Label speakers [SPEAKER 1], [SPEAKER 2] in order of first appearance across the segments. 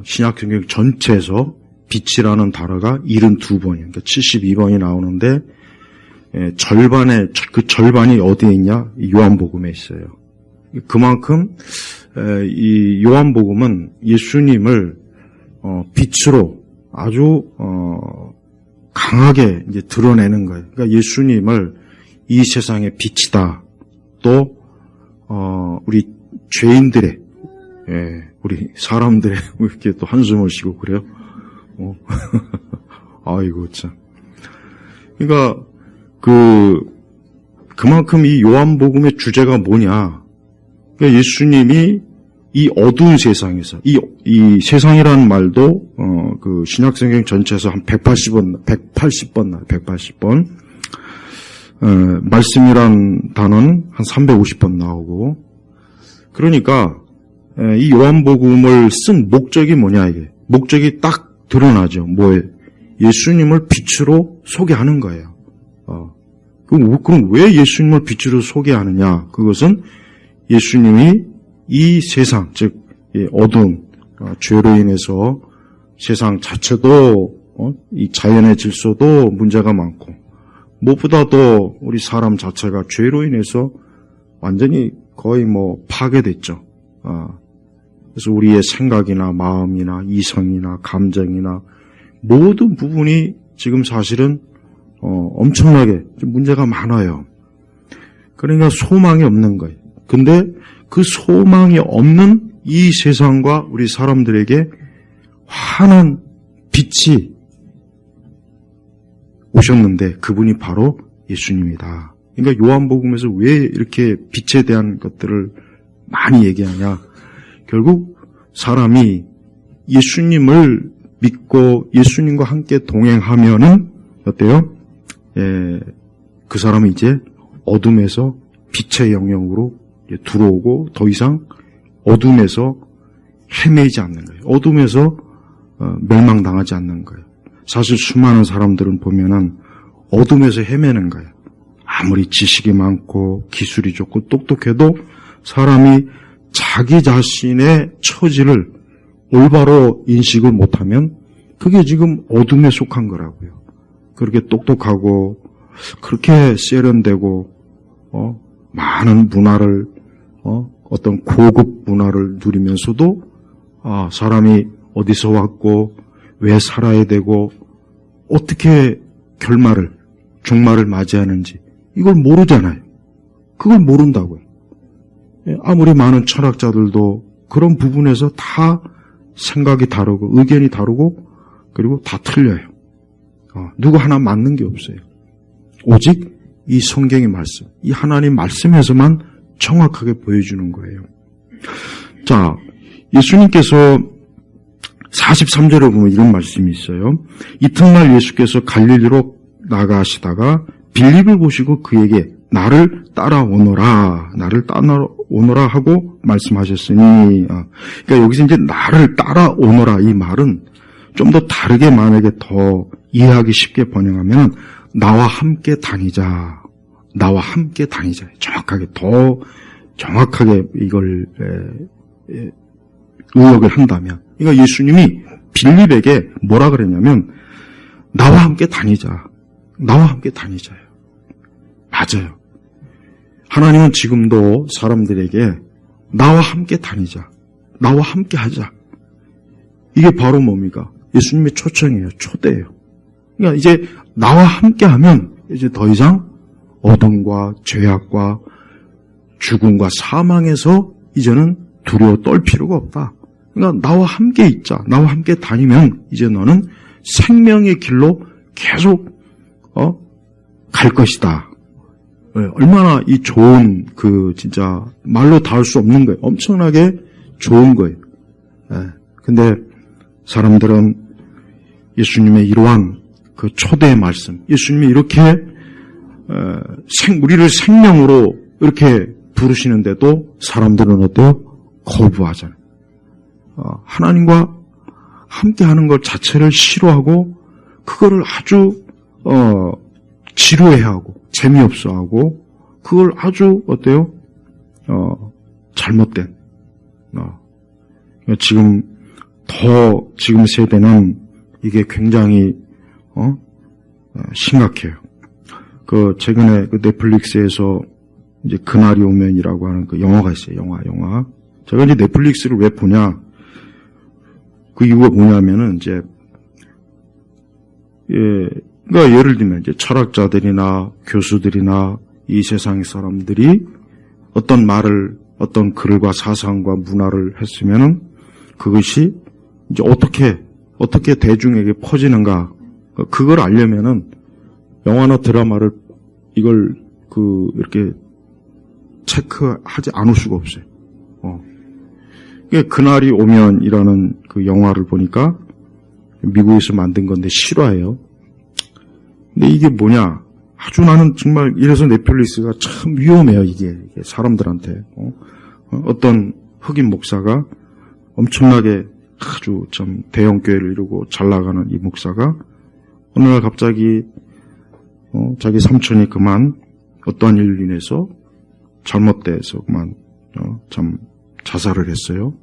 [SPEAKER 1] 신약성경 전체에서 빛이라는 단어가 72번이에요. 그러니까 72번이 나오는데 그 절반이 어디에 있냐? 요한복음에 있어요. 그만큼 이 요한복음은 예수님을 빛으로 아주 강하게 이제 드러내는 거예요. 그러니까 예수님을 이 세상의 빛이다. 또 우리 죄인들의 우리 사람들의 이렇게 또 한숨을 쉬고 그래요. 아이고 참. 그러니까 그만큼 이 요한복음의 주제가 뭐냐? 그러니까 예수님이 이 어두운 세상에서 이 세상이라는 말도 그 신약성경 전체에서 한 180번 나와요. 180번. 말씀이란 단어는 한 350번 나오고. 그러니까 이 요한복음을 쓴 목적이 뭐냐 이게. 목적이 딱 드러나죠. 뭐예요? 예수님을 빛으로 소개하는 거예요. 그럼 왜 예수님을 빛으로 소개하느냐? 그것은 예수님이 이 세상, 즉 어두운 죄로 인해서 세상 자체도 이 자연의 질서도 문제가 많고 무엇보다도 우리 사람 자체가 죄로 인해서 완전히 거의 파괴됐죠. 그래서 우리의 생각이나 마음이나 이성이나 감정이나 모든 부분이 지금 사실은 엄청나게 문제가 많아요. 그러니까 소망이 없는 거예요. 근데 그 소망이 없는 이 세상과 우리 사람들에게 환한 빛이 오셨는데 그분이 바로 예수님이다. 그러니까 요한복음에서 왜 이렇게 빛에 대한 것들을 많이 얘기하냐. 결국 사람이 예수님을 믿고 예수님과 함께 동행하면은 어때요? 그 사람은 이제 어둠에서 빛의 영역으로 들어오고 더 이상 어둠에서 헤매지 않는 거예요. 어둠에서 멸망당하지 않는 거예요. 사실 수많은 사람들은 보면은 어둠에서 헤매는 거예요. 아무리 지식이 많고 기술이 좋고 똑똑해도 사람이 자기 자신의 처지를 올바로 인식을 못하면 그게 지금 어둠에 속한 거라고요. 그렇게 똑똑하고 그렇게 세련되고 많은 문화를 어떤 고급 문화를 누리면서도 사람이 어디서 왔고 왜 살아야 되고 어떻게 종말을 맞이하는지 이걸 모르잖아요. 그걸 모른다고요. 아무리 많은 철학자들도 그런 부분에서 다 생각이 다르고 의견이 다르고 그리고 다 틀려요. 누구 하나 맞는 게 없어요. 오직 이 성경의 말씀, 이 하나님 말씀에서만 정확하게 보여주는 거예요. 자, 예수님께서 43절에 보면 이런 말씀이 있어요. 이튿날 예수께서 갈릴리로 나가시다가 빌립을 보시고 그에게 나를 따라오너라 하고 말씀하셨으니, 그러니까 여기서 이제 나를 따라오너라 이 말은 좀 더 다르게 만약에 더 이해하기 쉽게 번역하면 나와 함께 다니자. 더 정확하게 이걸 의역을 한다면, 그러니까 예수님이 빌립에게 뭐라 그랬냐면 나와 함께 다니자요. 맞아요. 하나님은 지금도 사람들에게 나와 함께 다니자, 나와 함께 하자. 이게 바로 뭡니까? 예수님의 초청이에요. 초대예요. 그러니까 이제 나와 함께 하면 이제 더 이상 어둠과 죄악과 죽음과 사망에서 이제는 두려워 떨 필요가 없다. 그러니까 나와 함께 있자. 나와 함께 다니면 이제 너는 생명의 길로 계속 갈 것이다. 얼마나 이 좋은 진짜 말로 닿을 수 없는 거예요. 엄청나게 좋은 거예요. 근데 사람들은 예수님의 이러한 그 초대의 말씀, 예수님이 이렇게 우리를 생명으로 이렇게 부르시는데도 사람들은 어때요? 거부하잖아요. 하나님과 함께하는 것 자체를 싫어하고 그거를 아주 지루해하고 재미없어하고 그걸 아주 어때요? 잘못된 지금 더 지금 세대는 이게 굉장히 심각해요. 최근에 넷플릭스에서 이제 그날이 오면이라고 하는 영화가 있어요. 영화. 제가 이제 넷플릭스를 왜 보냐? 그 이유가 뭐냐면은 이제 그러니까 예를 들면 이제 철학자들이나 교수들이나 이 세상 사람들이 어떤 말을, 어떤 글과 사상과 문화를 했으면은 그것이 이제 어떻게 대중에게 퍼지는가, 그걸 알려면은 영화나 드라마를 이걸 이렇게 체크하지 않을 수가 없어요. 그날이 오면이라는 그 영화를 보니까 미국에서 만든 건데 실화예요. 근데 이게 뭐냐? 아주 나는 정말 이래서 넷플릭스가 참 위험해요. 이게 사람들한테. 어떤 흑인 목사가 엄청나게 아주 참 대형 교회를 이루고 잘 나가는 이 목사가 어느 날 갑자기 자기 삼촌이 그만 어떠한 일로 인해서 잘못돼서 그만 참 자살을 했어요.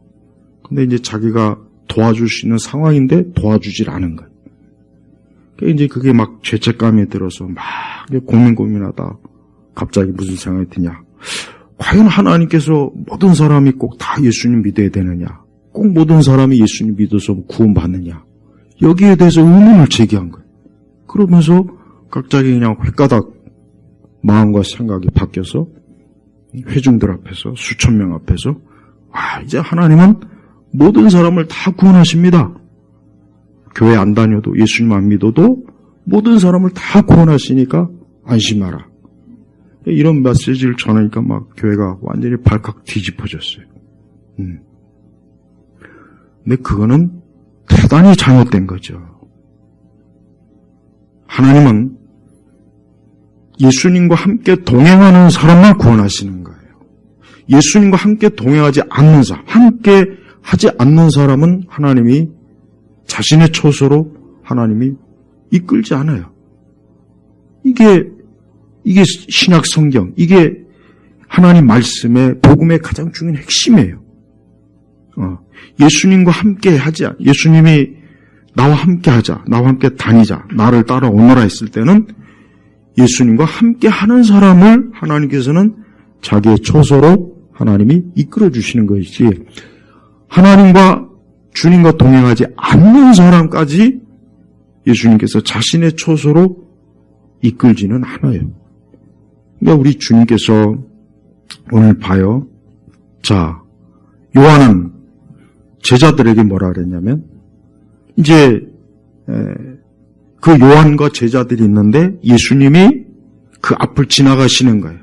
[SPEAKER 1] 근데 이제 자기가 도와줄 수 있는 상황인데 도와주질 않은 거예요. 이제 그게 막 죄책감이 들어서 막 고민하다 갑자기 무슨 생각이 드냐. 과연 하나님께서 모든 사람이 꼭 다 예수님 믿어야 되느냐. 꼭 모든 사람이 예수님 믿어서 구원받느냐. 여기에 대해서 의문을 제기한 거예요. 그러면서 갑자기 그냥 횟가닥 마음과 생각이 바뀌어서 회중들 앞에서 수천 명 앞에서 이제 하나님은 모든 사람을 다 구원하십니다. 교회 안 다녀도 예수님 안 믿어도 모든 사람을 다 구원하시니까 안심하라. 이런 메시지를 전하니까 막 교회가 완전히 발칵 뒤집어졌어요. 근데 그거는 대단히 잘못된 거죠. 하나님은 예수님과 함께 동행하는 사람만 구원하시는 거예요. 예수님과 함께 동행하지 않는 사람, 함께 하지 않는 사람은 하나님이 자신의 처소로 하나님이 이끌지 않아요. 이게 신약 성경, 이게 하나님 말씀의 복음의 가장 중요한 핵심이에요. 예수님과 함께 하자. 예수님이 나와 함께 하자. 나와 함께 다니자. 나를 따라오너라 했을 때는 예수님과 함께 하는 사람을 하나님께서는 자기의 처소로 하나님이 이끌어 주시는 것이지, 하나님과 주님과 동행하지 않는 사람까지 예수님께서 자신의 처소로 이끌지는 않아요. 그러니까 우리 주님께서 오늘 봐요. 자, 요한은 제자들에게 뭐라 그랬냐면, 이제 그 요한과 제자들이 있는데 예수님이 그 앞을 지나가시는 거예요.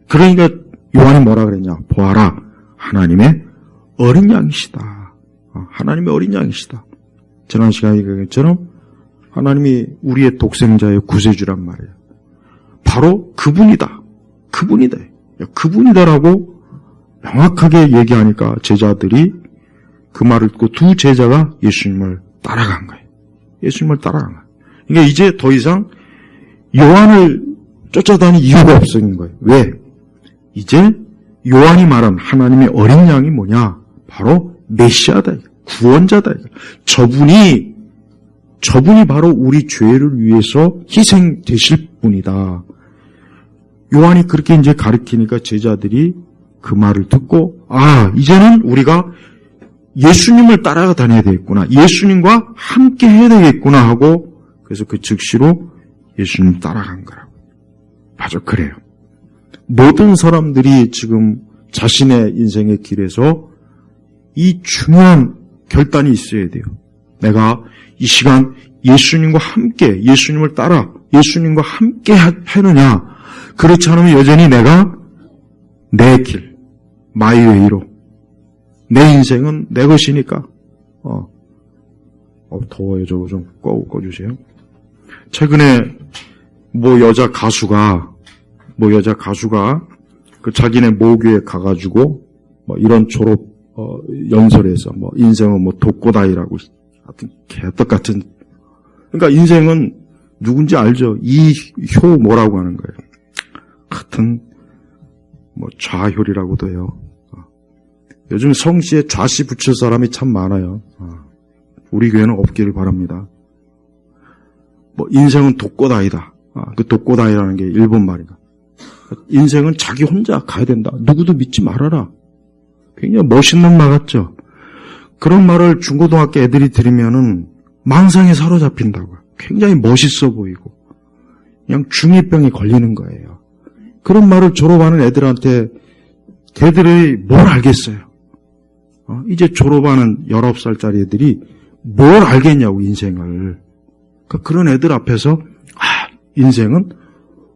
[SPEAKER 1] 그러니까 요한이 뭐라 그랬냐? 보아라, 하나님의 어린 양이시다. 하나님의 어린 양이시다. 지난 시간에 얘기한 것처럼 하나님이 우리의 독생자의 구세주란 말이에요. 바로 그분이다. 그분이다라고 명확하게 얘기하니까 제자들이 그 말을 듣고 두 제자가 예수님을 따라간 거예요. 그러니까 이제 더 이상 요한을 쫓아다닐 이유가 없어진 거예요. 왜? 이제 요한이 말한 하나님의 어린 양이 뭐냐? 바로 메시아다. 구원자다. 저분이 바로 우리 죄를 위해서 희생되실 분이다. 요한이 그렇게 이제 가르치니까 제자들이 그 말을 듣고, 이제는 우리가 예수님을 따라다녀야 되겠구나. 예수님과 함께 해야 되겠구나 하고, 그래서 그 즉시로 예수님 따라간 거라고. 맞아, 그래요. 모든 사람들이 지금 자신의 인생의 길에서 이 중요한 결단이 있어야 돼요. 내가 이 시간 예수님과 함께, 예수님을 따라 예수님과 함께 하느냐, 그렇지 않으면 여전히 내가 내 길, 마이웨이로, 내 인생은 내 것이니까. 더워요. 저거 좀 꺼주세요. 최근에 여자 가수가 그 자기네 모교에 가가지고 이런 졸업 연설에서 인생은 독고다이라고, 하여튼 개떡 같은. 그러니까 인생은 누군지 알죠? 이효 뭐라고 하는 거예요. 같은 좌효리라고도 해요. 요즘 성씨에 좌씨 붙일 사람이 참 많아요. 우리 교회는 없기를 바랍니다. 인생은 독고다이다. 그 독고다이라는 게 일본 말이다. 인생은 자기 혼자 가야 된다. 누구도 믿지 말아라. 굉장히 멋있는 말 같죠? 그런 말을 중고등학교 애들이 들으면은 망상에 사로잡힌다고요. 굉장히 멋있어 보이고 그냥 중2병이 걸리는 거예요. 그런 말을 졸업하는 애들한테 걔들이 뭘 알겠어요? 이제 졸업하는 19살짜리 애들이 뭘 알겠냐고, 인생을. 그러니까 그런 애들 앞에서 인생은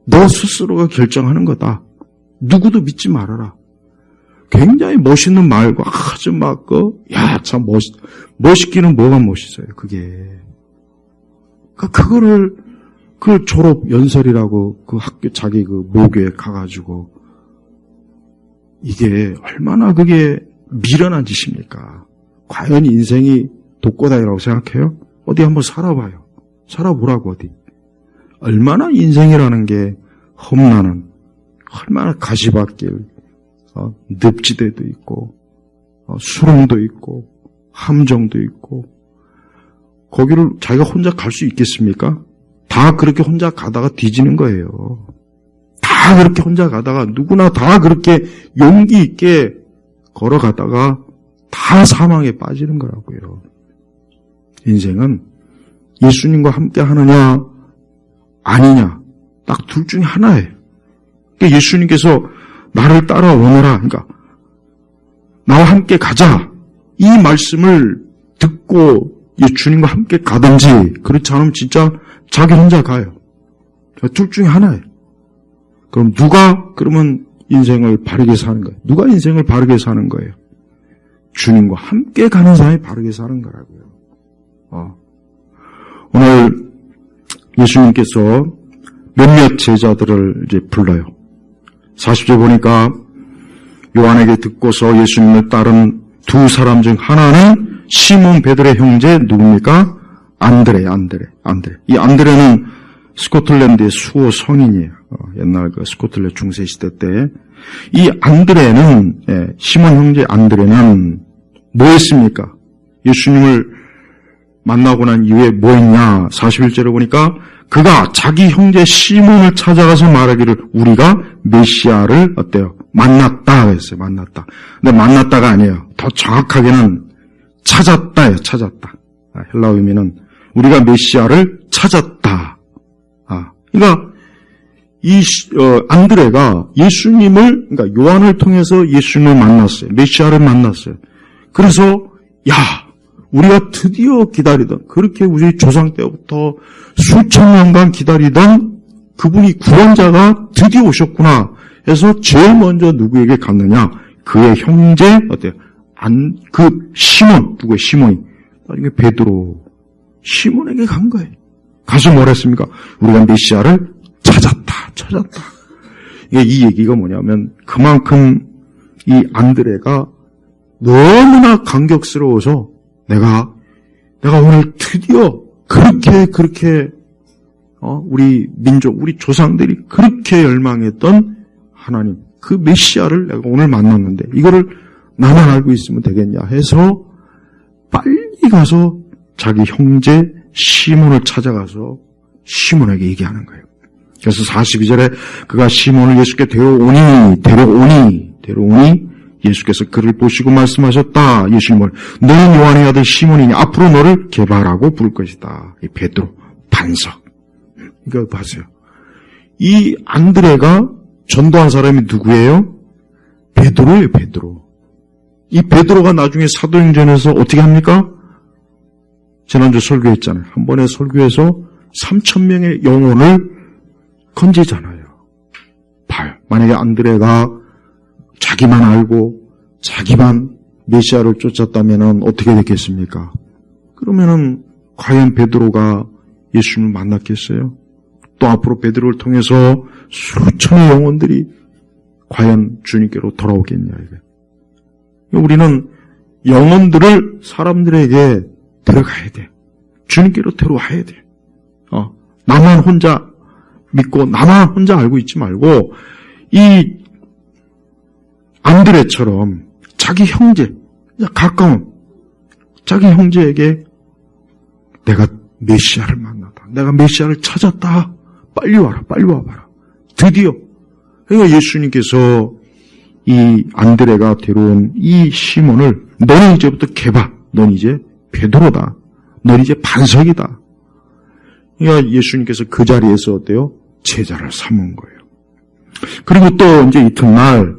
[SPEAKER 1] 너 스스로가 결정하는 거다. 누구도 믿지 말아라. 굉장히 멋있는 말과 아주 막 참 멋있기는 뭐가 멋있어요, 그게. 그러니까 그거를 그 졸업 연설이라고 그 학교 자기 그 모교에 가가지고 이게 얼마나 그게 미련한 짓입니까? 과연 인생이 독고다이라고 생각해요? 어디 한번 살아봐요. 살아보라고 어디. 얼마나 인생이라는 게 험난한, 얼마나 가시밭길, 늪지대도 있고, 수렁도 있고, 함정도 있고, 거기를 자기가 혼자 갈 수 있겠습니까? 다 그렇게 혼자 가다가 뒤지는 거예요. 다 그렇게 혼자 가다가 누구나 다 그렇게 용기 있게 걸어가다가 다 사망에 빠지는 거라고요. 인생은 예수님과 함께 하느냐 아니냐 딱 둘 중에 하나예요. 그러니까 예수님께서 나를 따라오너라, 그러니까 나와 함께 가자, 이 말씀을 듣고 예수님과 함께 가든지 그렇지 않으면 진짜 자기 혼자 가요. 둘 중에 하나예요. 그럼 누가 그러면 인생을 바르게 사는 거예요? 누가 인생을 바르게 사는 거예요? 주님과 함께 가는 사람이 바르게 사는 거라고요. 오늘 예수님께서 몇몇 제자들을 이제 불러요. 40절 보니까 요한에게 듣고서 예수님을 따른 두 사람 중 하나는 시몬 베드로의 형제 누굽니까? 안드레. 이 안드레는 스코틀랜드의 수호 성인이에요. 옛날 그 스코틀랜드 중세시대 때. 이 안드레는, 시몬 형제 안드레는 뭐 했습니까? 예수님을 만나고 난 이후에 뭐 했냐? 41절에 보니까 그가 자기 형제 시몬을 찾아가서 말하기를 우리가 메시아를 어때요? 만났다 했어요. 만났다. 근데 만났다가 아니에요. 더 정확하게는 찾았다예요. 찾았다. 헬라어 의미는 우리가 메시아를 찾았다. 그러니까 이 안드레가 예수님을, 그러니까 요한을 통해서 예수님을 만났어요. 메시아를 만났어요. 그래서 우리가 드디어 기다리던, 그렇게 우리 조상 때부터 수천 년간 기다리던 그분이 구원자가 드디어 오셨구나 해서 제일 먼저 누구에게 갔느냐? 그의 형제 어때요? 그 시몬, 누구의 시몬이? 나중에 베드로, 시몬에게 간 거예요. 가서 뭘 했습니까? 우리가 메시아를 찾았다. 이 얘기가 뭐냐면 그만큼 이 안드레가 너무나 감격스러워서 내가 오늘 드디어 그렇게 우리 민족, 우리 조상들이 그렇게 열망했던 하나님, 그 메시아를 내가 오늘 만났는데 이거를 나만 알고 있으면 되겠냐 해서 빨리 가서 자기 형제 시몬을 찾아가서 시몬에게 얘기하는 거예요. 그래서 42절에 그가 시몬을 예수께 데려오니 예수께서 그를 보시고 말씀하셨다. 예수님을 너는 요한의 아들 시몬이니 앞으로 너를 개발하고 부를 것이다. 이 베드로 반석. 이거 봐세요. 이 안드레가 전도한 사람이 누구예요? 베드로예요. 베드로. 이 베드로가 나중에 사도행전에서 어떻게 합니까? 지난주 설교했잖아요. 한 번에 설교해서 3,000명의 영혼을 건지잖아요. 봐요. 만약에 안드레가 자기만 알고 자기만 메시아를 쫓았다면 어떻게 됐겠습니까? 그러면은 과연 베드로가 예수님을 만났겠어요? 또 앞으로 베드로를 통해서 수천의 영혼들이 과연 주님께로 돌아오겠냐 이게. 우리는 영혼들을 사람들에게 데려가야 돼. 주님께로 데려와야 돼. 나만 혼자 믿고 나만 혼자 알고 있지 말고 이 안드레처럼 자기 형제, 가까운 자기 형제에게 내가 메시아를 만났다. 내가 메시아를 찾았다. 빨리 와라. 빨리 와봐라. 드디어. 그러니까 예수님께서 이 안드레가 데려온 이 시몬을 너는 이제부터 개바. 넌 이제 베드로다. 넌 이제 반석이다. 그러니까 예수님께서 그 자리에서 어때요? 제자를 삼은 거예요. 그리고 또 이제 이튿날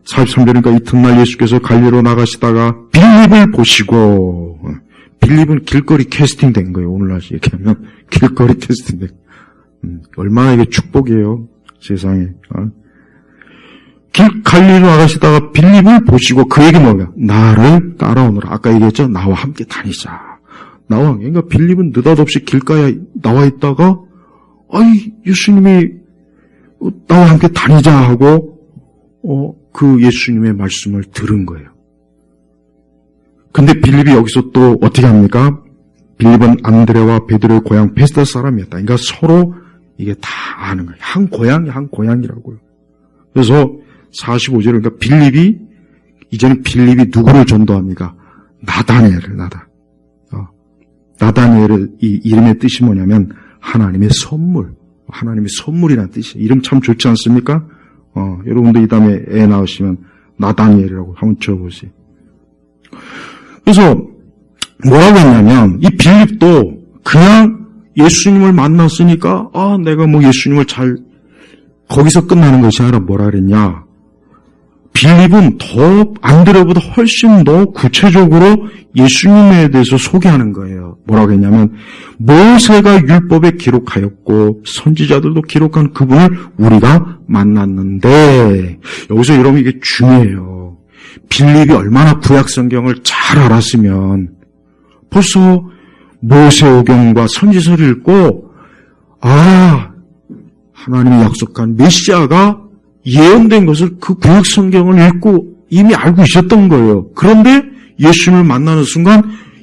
[SPEAKER 1] 43절이니까 이튿날 예수께서 갈릴리로 나가시다가 빌립을 보시고, 빌립은 길거리 캐스팅 된 거예요. 오늘날식 얘기하면 길거리 캐스팅 된 거예요. 얼마나 이게 축복이에요. 세상에. 갈릴리로 나가시다가 빌립을 보시고 그에게 뭐야? 나를 따라오너라. 아까 얘기했죠? 나와 함께 다니자. 나와. 그러니까 빌립은 느닷없이 길가에 나와 있다가 예수님이 나와 함께 다니자 하고 그 예수님의 말씀을 들은 거예요. 근데 빌립이 여기서 또 어떻게 합니까? 빌립은 안드레와 베드로의 고향 베스다 사람이었다. 그러니까 서로 이게 다 아는 거예요. 한 고향이라고요. 그래서 45절에 그러니까 이제는 빌립이 누구를 전도합니까? 나다니엘을. 나다니엘의 이 이름의 뜻이 뭐냐면 하나님의 선물. 하나님의 선물이라는 뜻이에요. 이름 참 좋지 않습니까? 여러분도 이 다음에 애 낳으시면 나다니엘이라고 한번 지어보세요. 그래서 뭐라고 했냐면 이 빌립도 그냥 예수님을 만났으니까 내가 뭐 예수님을 거기서 끝나는 것이 아니라 뭐라 그랬냐. 빌립은 더 안드레보다 훨씬 더 구체적으로 예수님에 대해서 소개하는 거예요. 뭐라고 했냐면 모세가 율법에 기록하였고 선지자들도 기록한 그분을 우리가 만났는데, 여기서 여러분 이게 중요해요. 빌립이 얼마나 구약 성경을 잘 알았으면 벌써 모세오경과 선지서를 읽고 하나님이 약속한 메시아가 예언된 것을 그 구약 성경을 읽고 이미 알고 있었던 거예요. 그런데 예수님을 만나는 순간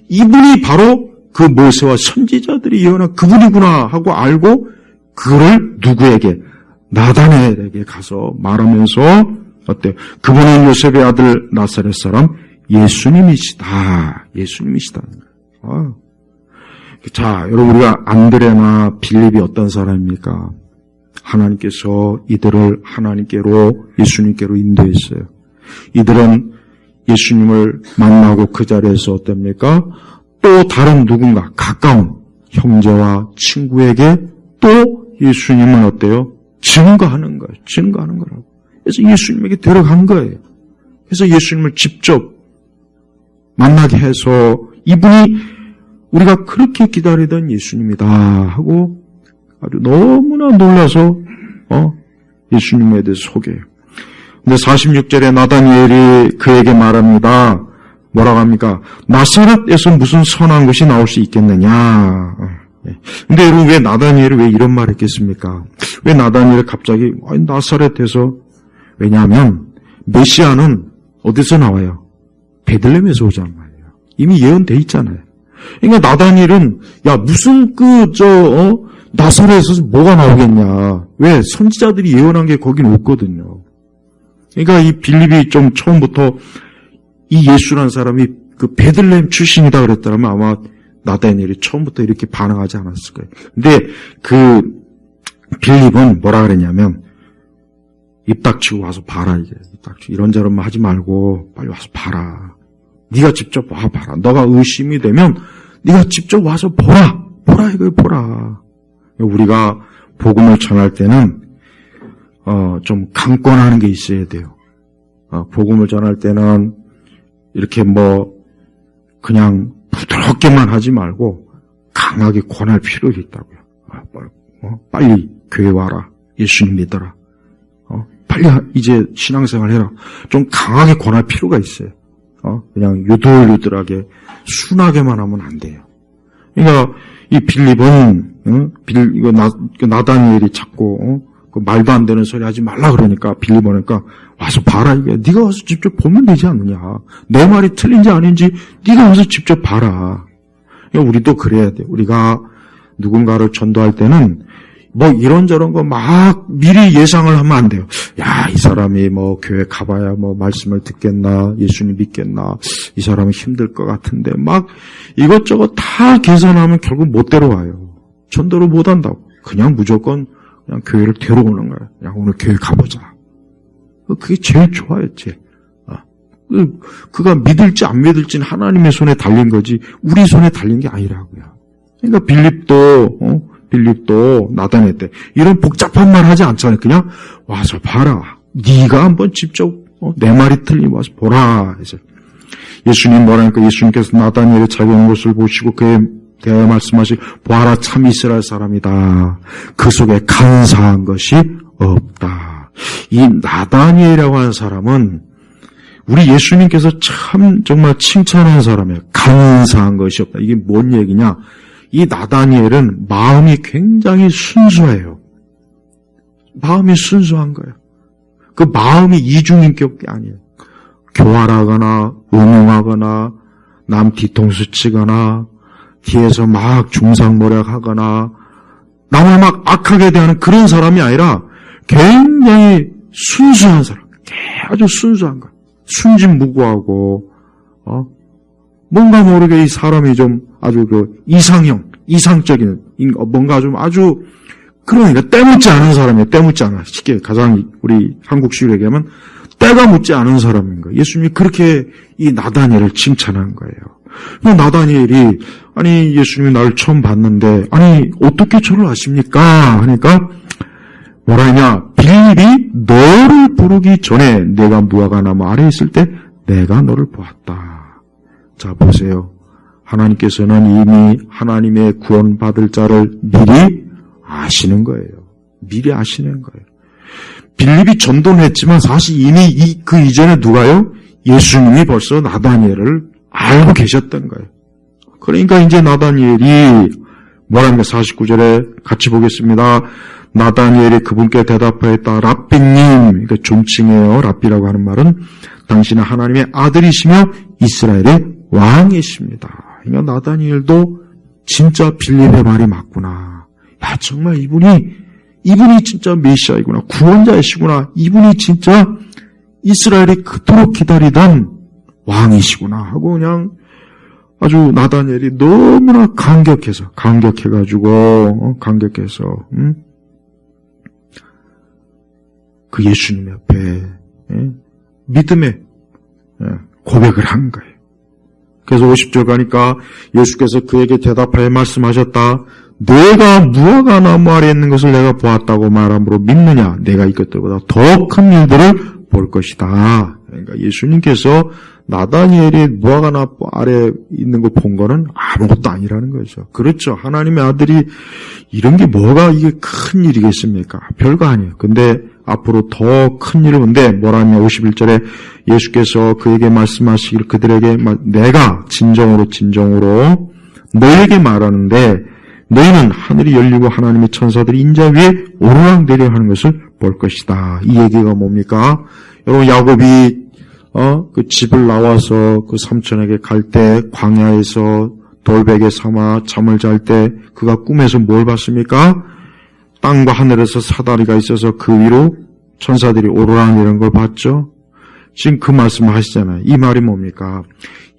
[SPEAKER 1] 이분이 바로 그 모세와 선지자들이 예언한 그분이구나 하고 알고 그를 누구에게? 나다니엘에게 가서 말하면서 어때요? 그분은 요셉의 아들 나사렛 사람 예수님이시다. 자, 여러분 우리가 안드레나 빌립이 어떤 사람입니까? 하나님께서 이들을 하나님께로 예수님께로 인도했어요. 이들은 예수님을 만나고 그 자리에서 어떻습니까? 또 다른 누군가 가까운 형제와 친구에게 또 예수님은 어때요? 증거하는 거라고. 그래서 예수님에게 데려간 거예요. 그래서 예수님을 직접 만나게 해서 이분이 우리가 그렇게 기다리던 예수님이다 하고 아주 너무나 놀라서 예수님에 대해서 소개해요. 근데 46절에 나다니엘이 그에게 말합니다. 뭐라고 합니까? 나사렛에서 무슨 선한 것이 나올 수 있겠느냐. 근데 여러분 왜 나다니엘이 왜 이런 말을 했겠습니까? 왜 나다니엘이 갑자기 나사렛에서, 왜냐하면 메시아는 어디서 나와요? 베들레헴에서 오잖아요. 이미 예언돼 있잖아요. 그러니까 나다니엘은 무슨 나사렛에서 뭐가 나오겠냐. 왜? 선지자들이 예언한 게 거긴 없거든요. 그러니까 이 빌립이 좀 처음부터 이 예수라는 사람이 그 베들레헴 출신이다 그랬더라면 아마 나다니엘이 처음부터 이렇게 반응하지 않았을 거예요. 근데 그 빌립은 뭐라 그랬냐면 입 닥치고 와서 봐라. 이게 입 닥치고 이런저런 하지 말고 빨리 와서 봐라. 네가 직접 와 봐라. 너가 의심이 되면 네가 직접 와서 보라 이거 보라. 우리가 복음을 전할 때는 좀 강권하는 게 있어야 돼요. 복음을 전할 때는 이렇게 그냥 부드럽게만 하지 말고 강하게 권할 필요가 있다고요. 빨리 교회 와라. 예수님 믿어라. 빨리 이제 신앙생활 해라. 좀 강하게 권할 필요가 있어요. 그냥 유들유들하게 순하게만 하면 안 돼요. 그러니까 이 빌립은 나다니엘이 자꾸 그 말도 안 되는 소리 하지 말라 그러니까 빌립 오니까 와서 봐라. 이게 네가 와서 직접 보면 되지 않느냐. 내 말이 틀린지 아닌지 네가 와서 직접 봐라. 그러니까 우리도 그래야 돼. 우리가 누군가를 전도할 때는 뭐 이런저런 거 막 미리 예상을 하면 안 돼요. 야, 이 사람이 뭐 교회 가봐야 뭐 말씀을 듣겠나, 예수님 믿겠나, 이 사람은 힘들 것 같은데 막 이것저것 다 계산하면 결국 못 데려와요. 전도를 못 한다고. 그냥 무조건 그냥 교회를 데려오는 거예요. 그냥 오늘 교회 가보자. 그게 제일 좋아였지. 그가 믿을지 안 믿을지는 하나님의 손에 달린 거지 우리 손에 달린 게 아니라고요. 그러니까 빌립도 나다네 때 이런 복잡한 말 하지 않잖아요. 그냥 와서 봐라. 네가 한번 직접 내 말이 틀리면 와서 보라. 해서 예수님 뭐라니까 예수님께서 나다니엘이 자기 온 것을 보시고 그에 대하여 말씀하시 보아라 참 이스라엘 사람이다. 그 속에 간사한 것이 없다. 이 나다니엘이라고 하는 사람은 우리 예수님께서 참 정말 칭찬한 사람이에요. 간사한 것이 없다. 이게 뭔 얘기냐? 이 나다니엘은 마음이 굉장히 순수해요. 마음이 순수한 거예요. 그 마음이 이중인격이 아니에요. 교활하거나 음흉하거나 남 뒤통수 치거나 뒤에서 막 중상모략하거나 남을 막 악하게 대하는 그런 사람이 아니라 굉장히 순수한 사람. 아주 순수한 거예요. 순진무구하고 뭔가 모르게 이 사람이 좀 아주 이상적인 뭔가 좀 아주 그러니까 때묻지 않은 사람이에요. 때묻지 않아. 쉽게 가장 우리 한국식으로 얘기하면 때가 묻지 않은 사람인 거예요. 예수님이 그렇게 이 나다니엘을 칭찬한 거예요. 나다니엘이 아니 예수님이 나를 처음 봤는데 아니 어떻게 저를 아십니까? 하니까 뭐라 하냐? 빌립이 너를 부르기 전에 내가 무화과나무 아래에 있을 때 내가 너를 보았다. 자 보세요. 하나님께서는 이미 하나님의 구원받을 자를 미리 아시는 거예요. 미리 아시는 거예요. 빌립이 전도는 했지만 사실 이미 그 이전에 누가요? 예수님이 벌써 나다니엘을 알고 계셨던 거예요. 그러니까 이제 나다니엘이 뭐랍니까? 49절에 같이 보겠습니다. 나다니엘이 그분께 대답하였다. 랍비님, 그러니까 존칭해요. 랍비라고 하는 말은 당신은 하나님의 아들이시며 이스라엘의 왕이십니다. 그러니까 나다니엘도 진짜 빌립의 말이 맞구나. 야, 정말 이분이 진짜 메시아이구나. 구원자이시구나. 이분이 진짜 이스라엘이 그토록 기다리던 왕이시구나 하고 그냥 아주 나다니엘이 너무나 감격해가지고 그 예수님 옆에 믿음의 고백을 한 거예요. 그래서 50절 가니까 예수께서 그에게 대답하여 말씀하셨다. 내가 무화과 나무 아래에 있는 것을 내가 보았다고 말함으로 믿느냐? 내가 이것들보다 더 큰 일들을 볼 것이다. 그러니까 예수님께서 나다니엘이 무화과 나무 아래에 있는 거 본 거는 아무것도 아니라는 거죠. 그렇죠. 하나님의 아들이 이런 게 뭐가 이게 큰 일이겠습니까? 별거 아니에요. 근데 앞으로 더 큰 일을 본데 뭐라냐 51절에 예수께서 그에게 말씀하시기를 그들에게 내가 진정으로 너에게 말하는데 너희는 하늘이 열리고 하나님의 천사들이 인자 위에 오르락내리락 하는 것을 볼 것이다. 이 얘기가 뭡니까? 여러분 야곱이 그 집을 나와서 그 삼촌에게 갈 때 광야에서 돌베개 삼아 잠을 잘 때 그가 꿈에서 뭘 봤습니까? 땅과 하늘에서 사다리가 있어서 그 위로 천사들이 오르락내리는 걸 봤죠? 지금 그 말씀을 하시잖아요. 이 말이 뭡니까?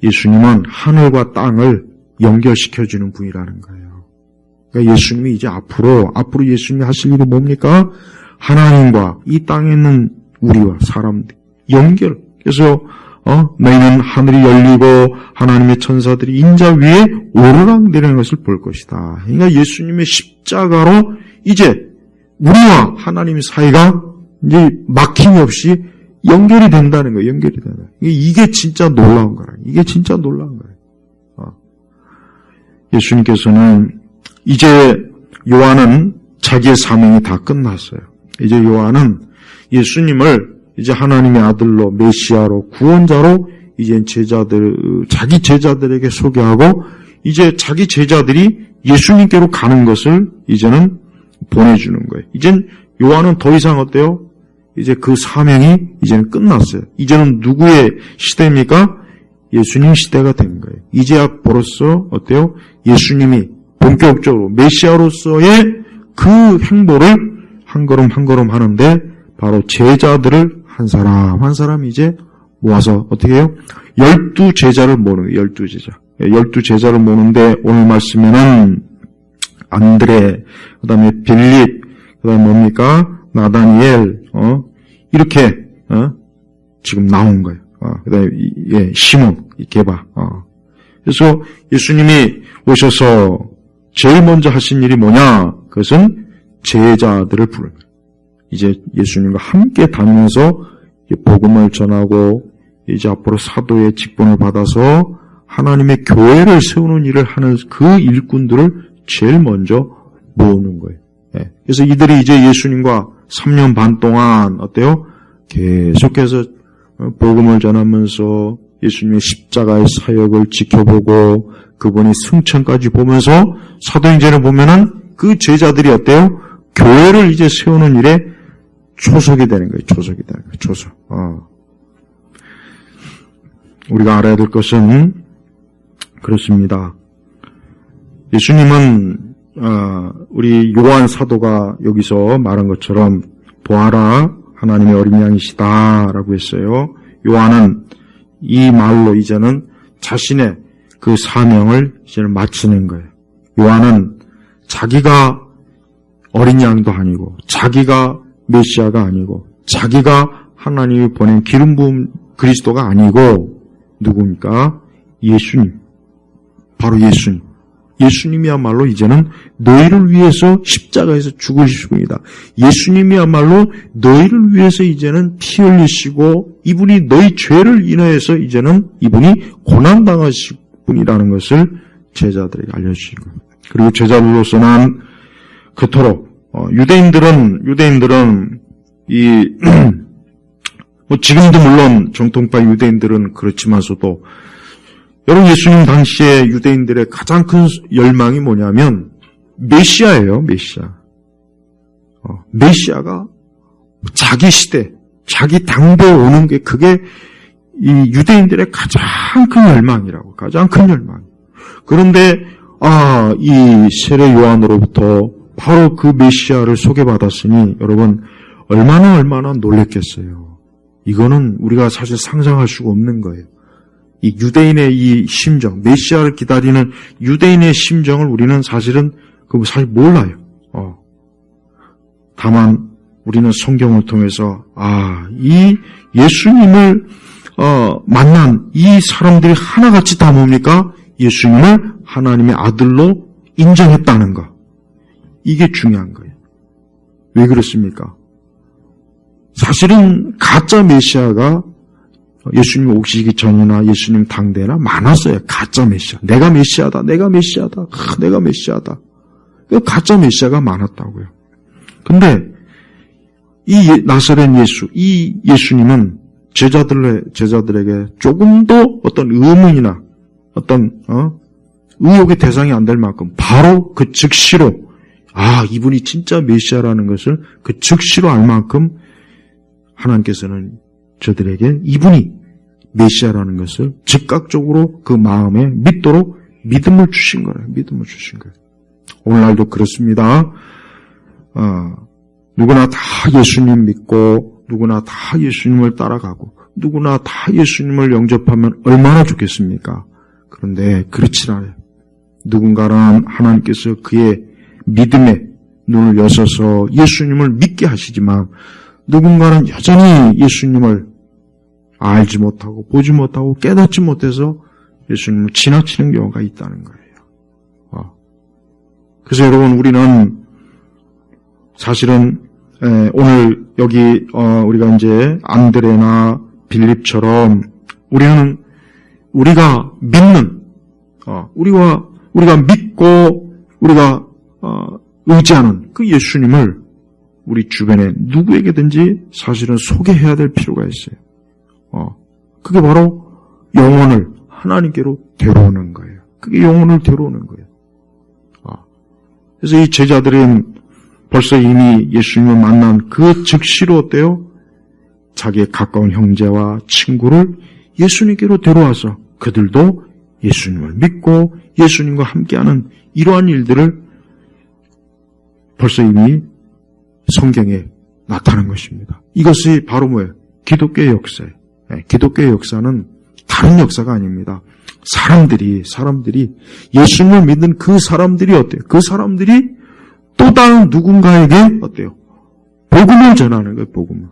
[SPEAKER 1] 예수님은 하늘과 땅을 연결시켜주는 분이라는 거예요. 그러니까 예수님이 이제 앞으로 예수님이 하실 일이 뭡니까? 하나님과 이 땅에 있는 우리와 사람들 연결. 그래서 너희는 하늘이 열리고 하나님의 천사들이 인자 위에 오르락내리는 것을 볼 것이다. 그러니까 예수님의 십자가로 이제 우리와 하나님 사이가 이제 막힘이 없이 연결이 된다는 거예요. 연결이 된다. 이게 진짜 놀라운 거라. 이게 진짜 놀라운 거예요. 예수님께서는 이제 요한은 자기의 사명이 다 끝났어요. 이제 요한은 예수님을 이제 하나님의 아들로 메시아로 구원자로 이제 자기 제자들에게 소개하고 이제 자기 제자들이 예수님께로 가는 것을 이제는 보내주는 거예요. 이젠 요한은 더 이상 어때요? 이제 그 사명이 이제는 끝났어요. 이제는 누구의 시대입니까? 예수님 시대가 된 거예요. 이제야 벌써 어때요? 예수님이 본격적으로 메시아로서의 그 행보를 한 걸음 한 걸음 하는데 바로 제자들을 한 사람 이제 모아서 어떻게 해요? 12제자를 모으는 거예요. 12제자. 12제자를 모으는데 오늘 말씀에는 안드레, 그 다음에 빌립, 그 다음에 뭡니까? 나다니엘, 이렇게, 지금 나온 거예요. 그 다음에, 시몬, 게바, 그래서 예수님이 오셔서 제일 먼저 하신 일이 뭐냐? 그것은 제자들을 부르는 거예요. 이제 예수님과 함께 다니면서 복음을 전하고 이제 앞으로 사도의 직분을 받아서 하나님의 교회를 세우는 일을 하는 그 일꾼들을 제일 먼저 모으는 거예요. 그래서 이들이 이제 예수님과 3년 반 동안 어때요? 계속해서 복음을 전하면서 예수님의 십자가의 사역을 지켜보고 그분이 승천까지 보면서 사도행전을 보면은 그 제자들이 어때요? 교회를 이제 세우는 일에 초석이 되는 거예요. 초석이 되는 거예요. 초석. 우리가 알아야 될 것은 그렇습니다. 예수님은 우리 요한 사도가 여기서 말한 것처럼 보아라 하나님의 어린 양이시다라고 했어요. 요한은 이 말로 이제는 자신의 그 사명을 이제는 마치는 거예요. 요한은 자기가 어린 양도 아니고 자기가 메시아가 아니고 자기가 하나님이 보낸 기름 부은 그리스도가 아니고 누굽니까? 예수님. 바로 예수님. 예수님이야말로 이제는 너희를 위해서 십자가에서 죽으실 분이다. 예수님이야말로 너희를 위해서 이제는 피 흘리시고 이분이 너희 죄를 인하여서 이제는 이분이 고난당하실 분이라는 것을 제자들에게 알려주신 거예요. 그리고 제자들로서는 그토록 유대인들은 뭐 지금도 물론 정통파 유대인들은 그렇지만서도 여러분 예수님 당시에 유대인들의 가장 큰 열망이 뭐냐면 메시아예요. 메시아. 메시아가 자기 시대, 자기 당대에 오는 게 그게 이 유대인들의 가장 큰 열망이라고. 가장 큰 열망. 그런데 이 세례 요한으로부터 바로 그 메시아를 소개받았으니 여러분 얼마나 놀랬겠어요. 이거는 우리가 사실 상상할 수가 없는 거예요. 이 유대인의 이 심정, 메시아를 기다리는 유대인의 심정을 우리는 사실 몰라요. 다만 우리는 성경을 통해서 이 예수님을 만난 이 사람들이 하나같이 다 뭡니까? 예수님을 하나님의 아들로 인정했다는 것. 이게 중요한 거예요. 왜 그렇습니까? 사실은 가짜 메시아가 예수님 오시기 전이나 예수님 당대나 많았어요. 가짜 메시아. 내가 메시아다. 내가 메시아다. 내가 메시아다. 가짜 메시아가 많았다고요. 근데 이 나사렛 예수, 이 예수님은 제자들에게 조금 더 어떤 의문이나 어떤 의혹의 대상이 안 될 만큼 바로 그 즉시로 이분이 진짜 메시아라는 것을 그 즉시로 알 만큼 하나님께서는 저들에게 이분이 메시아라는 것을 즉각적으로 그 마음에 믿도록 믿음을 주신 거예요. 믿음을 주신 거예요. 오늘날도 그렇습니다. 누구나 다 예수님 믿고 누구나 다 예수님을 따라가고 누구나 다 예수님을 영접하면 얼마나 좋겠습니까? 그런데 그렇지 않아요. 누군가는 하나님께서 그의 믿음에 눈을 여셔서 예수님을 믿게 하시지만 누군가는 여전히 예수님을 알지 못하고 보지 못하고 깨닫지 못해서 예수님을 지나치는 경우가 있다는 거예요. 그래서 여러분 우리는 사실은 오늘 여기 우리가 이제 안드레나 빌립처럼 우리는 우리가 믿는 우리가 믿고 우리가 의지하는 그 예수님을 우리 주변에 누구에게든지 사실은 소개해야 될 필요가 있어요. 그게 바로 영혼을 하나님께로 데려오는 거예요. 그게 영혼을 데려오는 거예요. 그래서 이 제자들은 벌써 이미 예수님을 만난 그 즉시로 어때요? 자기의 가까운 형제와 친구를 예수님께로 데려와서 그들도 예수님을 믿고 예수님과 함께하는 이러한 일들을 벌써 이미 성경에 나타난 것입니다. 이것이 바로 뭐예요? 기독교의 역사예요. 기독교의 역사는 다른 역사가 아닙니다. 사람들이 예수님을 믿는 그 사람들이 어때요? 그 사람들이 또 다른 누군가에게 어때요? 복음을 전하는 거예요. 복음을.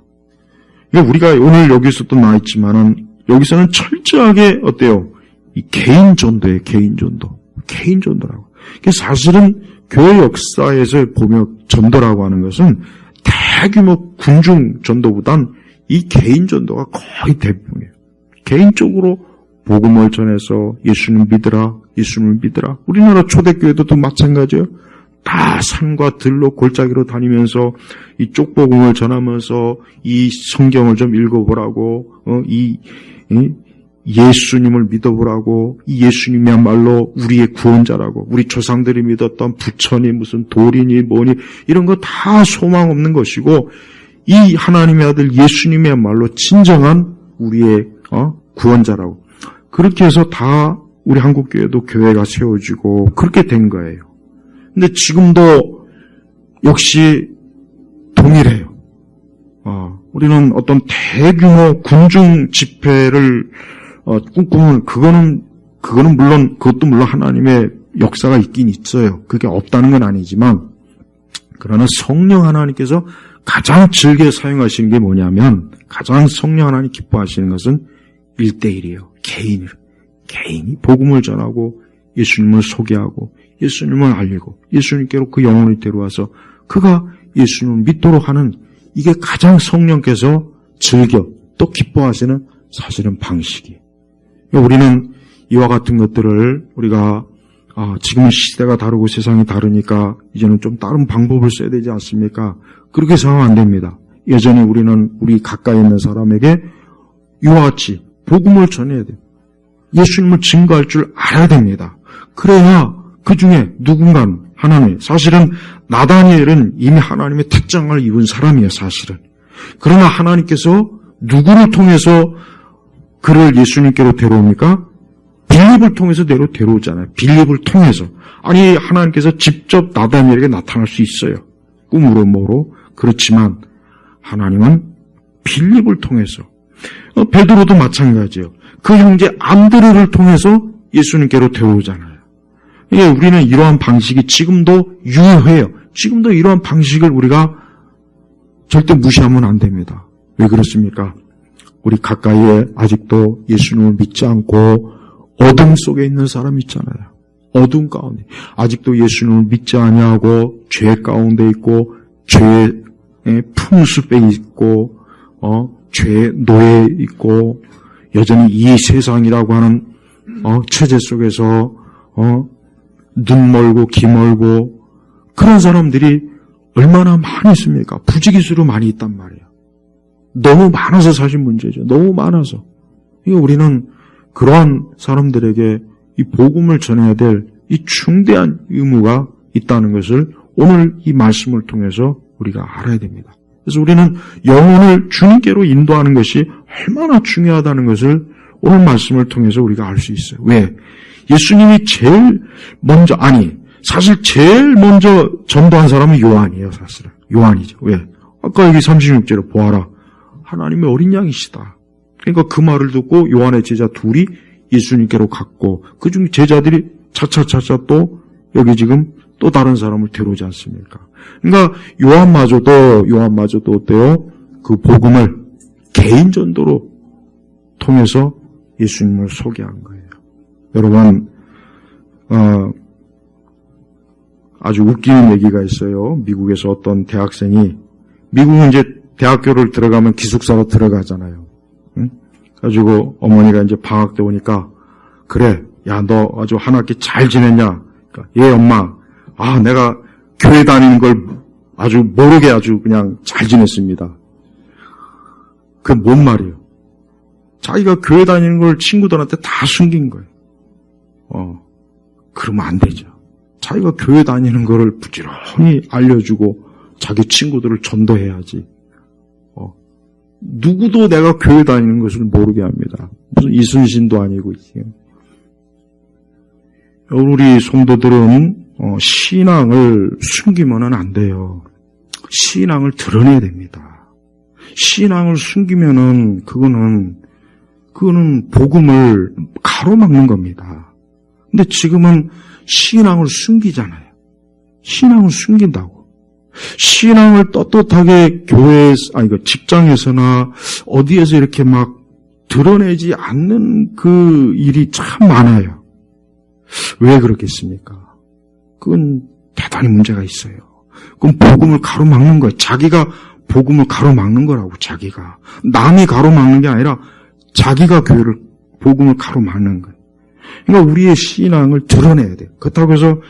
[SPEAKER 1] 우리가 오늘 여기서도 나와 있지만은 여기서는 철저하게 어때요? 이 개인 전도예요. 개인 전도라고. 사실은 교회 역사에서 보면 전도라고 하는 것은 대규모 군중 전도보단 이 개인 전도가 거의 대부분이에요. 개인적으로 복음을 전해서 예수님 믿으라. 우리나라 초대교회도 마찬가지예요. 다 산과 들로 골짜기로 다니면서 이 쪽복음을 전하면서 이 성경을 좀 읽어보라고, 이 예수님을 믿어보라고, 이 예수님이야말로 우리의 구원자라고, 우리 조상들이 믿었던 부처니 무슨 돌이니 뭐니 이런 거 다 소망 없는 것이고, 이 하나님의 아들 예수님이야말로 진정한 우리의 구원자라고. 그렇게 해서 다 우리 한국교회도 교회가 세워지고 그렇게 된 거예요. 근데 지금도 역시 동일해요. 우리는 어떤 대규모 군중 집회를 꿈꾸는 그것도 물론 하나님의 역사가 있긴 있어요. 그게 없다는 건 아니지만, 그러나 성령 하나님께서 가장 즐겨 사용하시는 게 뭐냐면, 가장 성령 하나님 기뻐하시는 것은 1대1이에요. 개인이 복음을 전하고 예수님을 소개하고 예수님을 알리고 예수님께로 그 영혼을 데려와서 그가 예수님을 믿도록 하는, 이게 가장 성령께서 즐겨 또 기뻐하시는 사실은 방식이에요. 우리는 이와 같은 것들을 우리가 지금은 시대가 다르고 세상이 다르니까 이제는 좀 다른 방법을 써야 되지 않습니까? 그렇게 생각하면 안 됩니다. 여전히 우리는 우리 가까이 있는 사람에게 이와 같이 복음을 전해야 돼요. 예수님을 증거할 줄 알아야 됩니다. 그래야 그 중에 누군가는 하나님, 사실은 나다니엘은 이미 하나님의 특장을 입은 사람이에요, 사실은. 그러나 하나님께서 누구를 통해서 그를 예수님께로 데려옵니까? 빌립을 통해서 데려오잖아요. 빌립을 통해서. 아니, 하나님께서 직접 나다니엘에게 나타날 수 있어요. 꿈으로 뭐로. 그렇지만 하나님은 빌립을 통해서, 베드로도 마찬가지예요. 그 형제 안드레를 통해서 예수님께로 데려오잖아요. 우리는 이러한 방식이 지금도 유효해요. 지금도 이러한 방식을 우리가 절대 무시하면 안 됩니다. 왜 그렇습니까? 우리 가까이에 아직도 예수님을 믿지 않고 어둠 속에 있는 사람이 있잖아요. 어둠 가운데 아직도 예수님을 믿지 아니하고 죄 가운데 있고 죄의 풍습에 있고 죄의 노예에 있고 여전히 이 세상이라고 하는 체제 속에서 눈 멀고 귀 멀고 그런 사람들이 얼마나 많이 있습니까? 부지기수로 많이 있단 말이에요. 너무 많아서 사실 문제죠. 너무 많아서. 우리는 그러한 사람들에게 이 복음을 전해야 될 이 중대한 의무가 있다는 것을 오늘 이 말씀을 통해서 우리가 알아야 됩니다. 그래서 우리는 영혼을 주님께로 인도하는 것이 얼마나 중요하다는 것을 오늘 말씀을 통해서 우리가 알 수 있어요. 왜? 예수님이 제일 먼저, 사실 제일 먼저 전도한 사람은 요한이에요, 사실은. 요한이죠. 왜? 아까 여기 36절에 보아라. 하나님의 어린 양이시다. 그러니까 그 말을 듣고 요한의 제자 둘이 예수님께로 갔고, 그중 제자들이 차차차차 또 여기 지금 또 다른 사람을 데려오지 않습니까? 그러니까 요한마저도 어때요? 그 복음을 개인 전도로 통해서 예수님을 소개한 거예요. 여러분, 아주 웃기는 얘기가 있어요. 미국에서 어떤 대학생이, 미국은 이제 대학교를 들어가면 기숙사로 들어가잖아요. 응? 가지고 어머니가 이제 방학 때 오니까, 그래, 야, 너 아주 한 학기 잘 지냈냐? 그러니까, 예, 엄마. 내가 교회 다니는 걸 아주 모르게 아주 그냥 잘 지냈습니다. 그게 뭔 말이에요? 자기가 교회 다니는 걸 친구들한테 다 숨긴 거예요. 그러면 안 되죠. 자기가 교회 다니는 거를 부지런히 알려주고 자기 친구들을 전도해야지. 누구도 내가 교회 다니는 것을 모르게 합니다. 무슨 이순신도 아니고. 우리 성도들은 신앙을 숨기면은 안 돼요. 신앙을 드러내야 됩니다. 신앙을 숨기면은 그거는 복음을 가로막는 겁니다. 근데 지금은 신앙을 숨기잖아요. 신앙을 숨긴다고. 신앙을 떳떳하게 직장에서나 어디에서 이렇게 막 드러내지 않는 그 일이 참 많아요. 왜 그렇겠습니까? 그건 대단히 문제가 있어요. 그건 복음을 가로막는 거예요. 자기가 복음을 가로막는 거라고, 자기가. 남이 가로막는 게 아니라 자기가 복음을 가로막는 거예요. 그러니까 우리의 신앙을 드러내야 돼요. 그렇다고 해서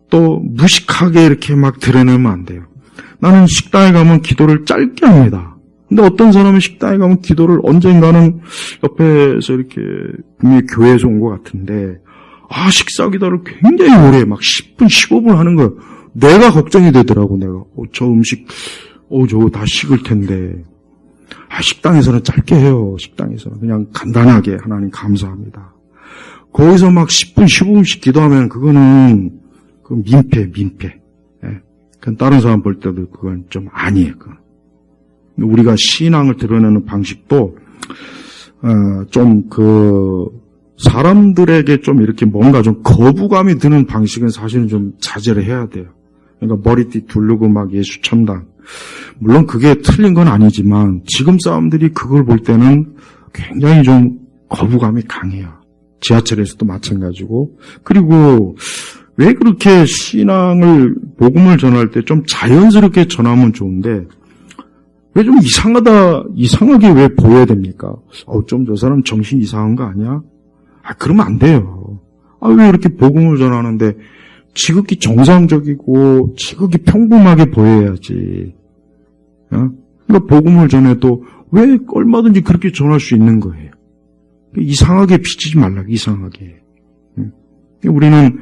[SPEAKER 1] 또 무식하게 이렇게 막 드러내면 안 돼요. 나는 식당에 가면 기도를 짧게 합니다. 근데 어떤 사람은 식당에 가면 기도를 언젠가는 옆에서 이렇게 분명히 교회에서 온 것 같은데 식사 기도를 굉장히 오래 막 10분, 15분 하는 거예요. 내가 걱정이 되더라고, 내가. 저 음식, 저거 다 식을 텐데. 식당에서는 짧게 해요, 식당에서는. 그냥 간단하게 하나님 감사합니다. 거기서 막 10분, 15분씩 기도하면 그거는 민폐. 예. 그건 다른 사람 볼 때도 그건 좀 아니에요, 그건. 우리가 신앙을 드러내는 방식도, 사람들에게 좀 이렇게 뭔가 좀 거부감이 드는 방식은 사실은 좀 자제를 해야 돼요. 그러니까 머리띠 두르고 막 예수 천당. 물론 그게 틀린 건 아니지만 지금 사람들이 그걸 볼 때는 굉장히 좀 거부감이 강해요. 지하철에서도 마찬가지고. 그리고 왜 그렇게 복음을 전할 때 좀 자연스럽게 전하면 좋은데 왜 좀 이상하게 왜 보여야 됩니까? 좀 저 사람 정신 이상한 거 아니야? 그러면 안 돼요. 왜 이렇게 복음을 전하는데 지극히 정상적이고 지극히 평범하게 보여야지. 그러니까 복음을 전해도 왜 얼마든지 그렇게 전할 수 있는 거예요. 이상하게 비치지 말라고, 이상하게. 우리는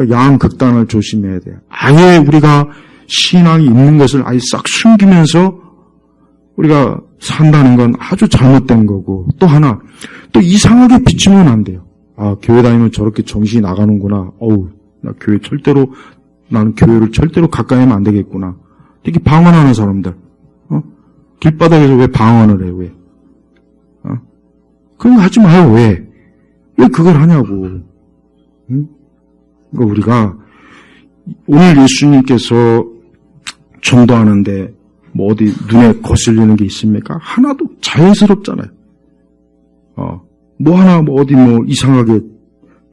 [SPEAKER 1] 양극단을 조심해야 돼요. 아예 우리가 신앙이 있는 것을 아예 싹 숨기면서 우리가 산다는 건 아주 잘못된 거고, 또 하나, 또 이상하게 비치면 안 돼요. 교회 다니면 저렇게 정신이 나가는구나. 나는 교회를 절대로 가까이 하면 안 되겠구나. 되게 방언하는 사람들. 길바닥에서 왜 방언을 해, 왜? 그런 거 하지 마요, 왜? 왜 그걸 하냐고. 그러니까 우리가, 오늘 예수님께서 전도하는데, 어디 눈에 거슬리는 게 있습니까? 하나도 자연스럽잖아요. 이상하게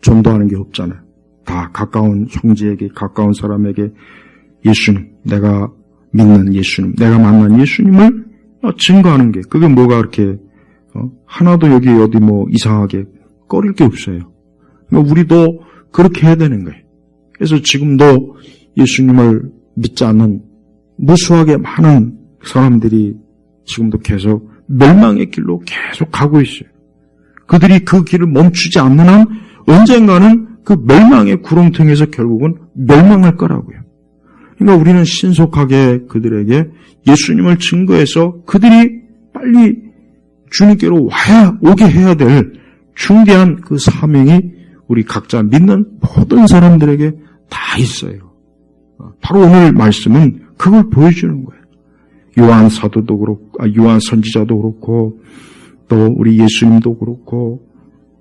[SPEAKER 1] 전도하는 게 없잖아요. 다 가까운 형제에게, 가까운 사람에게 예수님, 내가 믿는 예수님, 내가 만난 예수님을 증거하는 게, 그게 뭐가 그렇게, 하나도 여기 어디 이상하게 꺼릴 게 없어요. 그러니까 우리도 그렇게 해야 되는 거예요. 그래서 지금도 예수님을 믿지 않는 무수하게 많은 사람들이 지금도 계속 멸망의 길로 계속 가고 있어요. 그들이 그 길을 멈추지 않는 한 언젠가는 그 멸망의 구렁텅이에서 결국은 멸망할 거라고요. 그러니까 우리는 신속하게 그들에게 예수님을 증거해서 그들이 빨리 주님께로 오게 해야 될 중대한 그 사명이 우리 각자 믿는 모든 사람들에게 다 있어요. 바로 오늘 말씀은 그걸 보여주는 거예요. 요한 사도도 그렇고, 요한 선지자도 그렇고, 또 우리 예수님도 그렇고,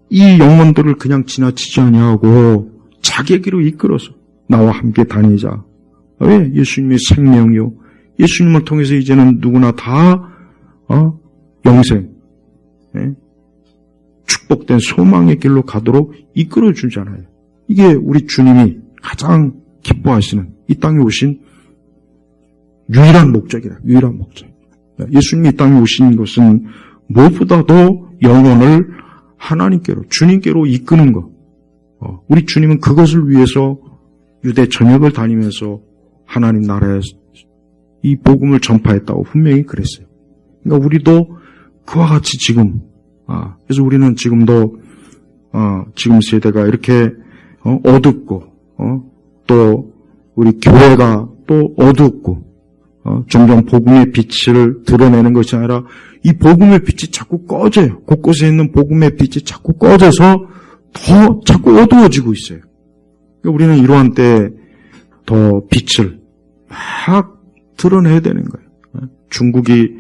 [SPEAKER 1] 이 영혼들을 그냥 지나치지 아니하고 자기에게로 이끌어서 나와 함께 다니자. 왜? 예수님의 생명이요. 예수님을 통해서 이제는 누구나 다 영생, 축복된 소망의 길로 가도록 이끌어 주잖아요. 이게 우리 주님이 가장 기뻐하시는 이 땅에 오신 유일한 목적이라. 유일한 목적. 예수님이 이 땅에 오신 것은 무엇보다도 영혼을 하나님께로, 주님께로 이끄는 것. 우리 주님은 그것을 위해서 유대 전역을 다니면서 하나님 나라에 이 복음을 전파했다고 분명히 그랬어요. 그러니까 우리도 그와 같이 지금, 그래서 우리는 지금도, 지금 세대가 이렇게, 어둡고, 또 우리 교회가 또 어둡고, 점점 복음의 빛을 드러내는 것이 아니라 이 복음의 빛이 자꾸 꺼져요. 곳곳에 있는 복음의 빛이 자꾸 꺼져서 더 자꾸 어두워지고 있어요. 그러니까 우리는 이러한 때 더 빛을 막 드러내야 되는 거예요. 중국이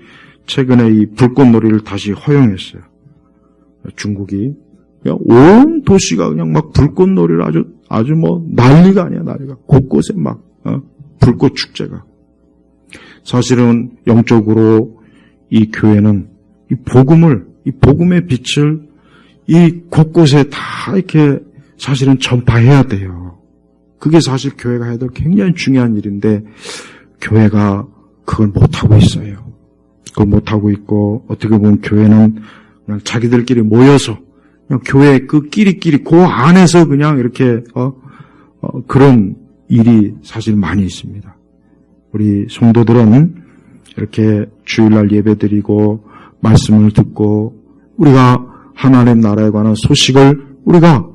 [SPEAKER 1] 최근에 이 불꽃놀이를 다시 허용했어요. 중국이 그냥 온 도시가 그냥 막 불꽃놀이를 아주 뭐 난리가 아니야, 난리가. 곳곳에 막 불꽃 축제가. 사실은 영적으로 이 교회는 이 복음의 빛을 이 곳곳에 다 이렇게 사실은 전파해야 돼요. 그게 사실 교회가 해야 될 굉장히 중요한 일인데 교회가 그걸 못하고 있어요. 그걸 못하고 있고 어떻게 보면 교회는 그냥 자기들끼리 모여서 그냥 교회 그 끼리끼리 그 안에서 그냥 이렇게 그런 일이 사실 많이 있습니다. 우리 성도들은 이렇게 주일날 예배드리고 말씀을 듣고 우리가 하나님 나라에 관한 소식을 우리가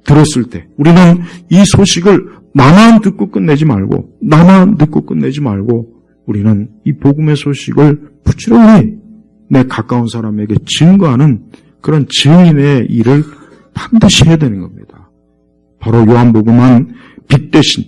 [SPEAKER 1] 들었을 때 우리는 이 소식을 나만 듣고 끝내지 말고 우리는 이 복음의 소식을 부지런히 내 가까운 사람에게 증거하는 그런 증인의 일을 반드시 해야 되는 겁니다. 바로 요한복음은 빛 대신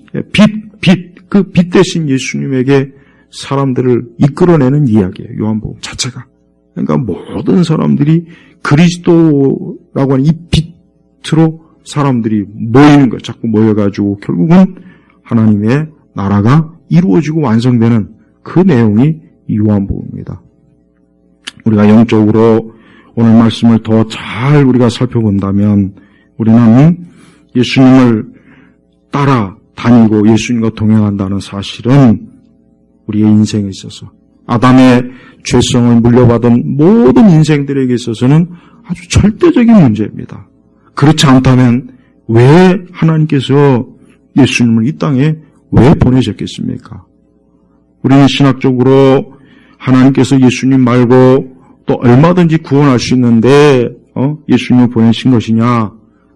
[SPEAKER 1] 그 빛 대신 예수님에게 사람들을 이끌어내는 이야기예요. 요한복음 자체가. 그러니까 모든 사람들이 그리스도라고 하는 이 빛으로 사람들이 모이는 것, 자꾸 모여가지고 결국은 하나님의 나라가 이루어지고 완성되는 그 내용이 이 요한복음입니다. 우리가 영적으로 오늘 말씀을 더 잘 우리가 살펴본다면 우리는 예수님을 따라 다니고 예수님과 동행한다는 사실은 우리의 인생에 있어서 아담의 죄성을 물려받은 모든 인생들에게 있어서는 아주 절대적인 문제입니다. 그렇지 않다면 왜 하나님께서 예수님을 이 땅에 왜 보내셨겠습니까? 우리는 신학적으로 하나님께서 예수님 말고 또 얼마든지 구원할 수 있는데 예수님을 보내신 것이냐